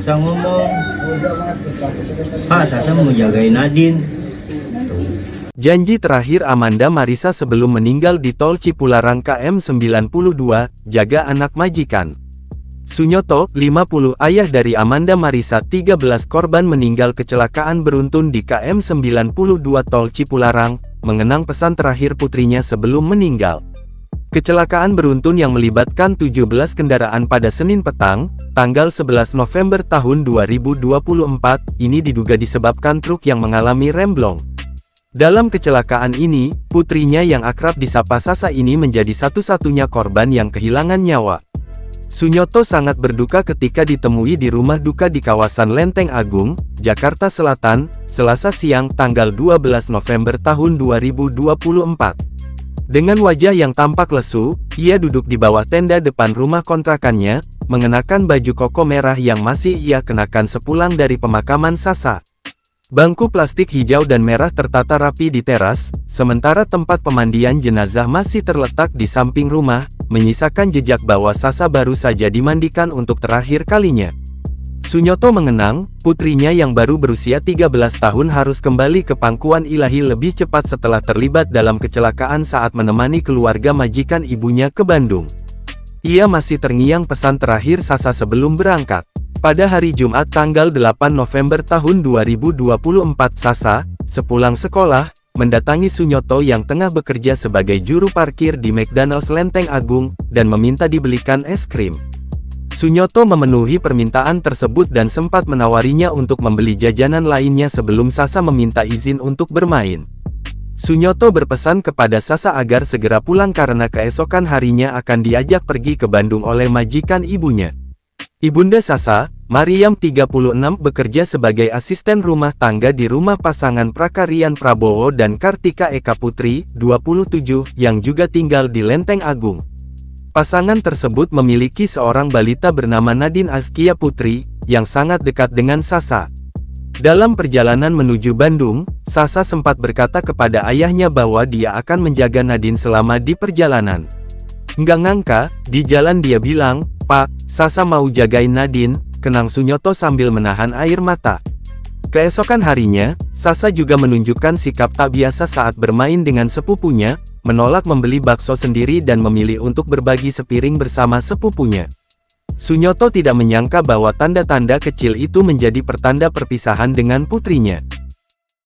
Sasa ngomong, Pak, Sasa mau jagain Nadine. Janji terakhir Amanda Marissa sebelum meninggal di tol Cipularang KM 92, jaga anak majikan. Sunyoto, 50, ayah dari Amanda Marissa, 13 korban meninggal kecelakaan beruntun di KM 92 tol Cipularang, mengenang pesan terakhir putrinya sebelum meninggal. Kecelakaan beruntun yang melibatkan 17 kendaraan pada Senin petang, tanggal 11 November tahun 2024, ini diduga disebabkan truk yang mengalami remblong. Dalam kecelakaan ini, putrinya yang akrab disapa Sasa ini menjadi satu-satunya korban yang kehilangan nyawa. Sunyoto sangat berduka ketika ditemui di rumah duka di kawasan Lenteng Agung, Jakarta Selatan, Selasa siang tanggal 12 November tahun 2024. Dengan wajah yang tampak lesu, ia duduk di bawah tenda depan rumah kontrakannya, mengenakan baju koko merah yang masih ia kenakan sepulang dari pemakaman Sasa. Bangku plastik hijau dan merah tertata rapi di teras, sementara tempat pemandian jenazah masih terletak di samping rumah, menyisakan jejak bahwa Sasa baru saja dimandikan untuk terakhir kalinya. Sunyoto mengenang, putrinya yang baru berusia 13 tahun harus kembali ke pangkuan ilahi lebih cepat setelah terlibat dalam kecelakaan saat menemani keluarga majikan ibunya ke Bandung. Ia masih terngiang pesan terakhir Sasa sebelum berangkat. Pada hari Jumat tanggal 8 November tahun 2024 Sasa, sepulang sekolah, mendatangi Sunyoto yang tengah bekerja sebagai juru parkir di McDonald's Lenteng Agung, dan meminta dibelikan es krim. Sunyoto memenuhi permintaan tersebut dan sempat menawarinya untuk membeli jajanan lainnya sebelum Sasa meminta izin untuk bermain. Sunyoto berpesan kepada Sasa agar segera pulang karena keesokan harinya akan diajak pergi ke Bandung oleh majikan ibunya. Ibunda Sasa, Mariam 36 bekerja sebagai asisten rumah tangga di rumah pasangan Prakarian Prabowo dan Kartika Eka Putri, 27, yang juga tinggal di Lenteng Agung. Pasangan tersebut memiliki seorang balita bernama Nadine Azkia Putri, yang sangat dekat dengan Sasa. Dalam perjalanan menuju Bandung, Sasa sempat berkata kepada ayahnya bahwa dia akan menjaga Nadine selama di perjalanan. Nggak ngangka, di jalan dia bilang, "Pak, Sasa mau jagain Nadine," kenang Sunyoto sambil menahan air mata. Keesokan harinya, Sasa juga menunjukkan sikap tak biasa saat bermain dengan sepupunya, menolak membeli bakso sendiri dan memilih untuk berbagi sepiring bersama sepupunya. Sunyoto tidak menyangka bahwa tanda-tanda kecil itu menjadi pertanda perpisahan dengan putrinya.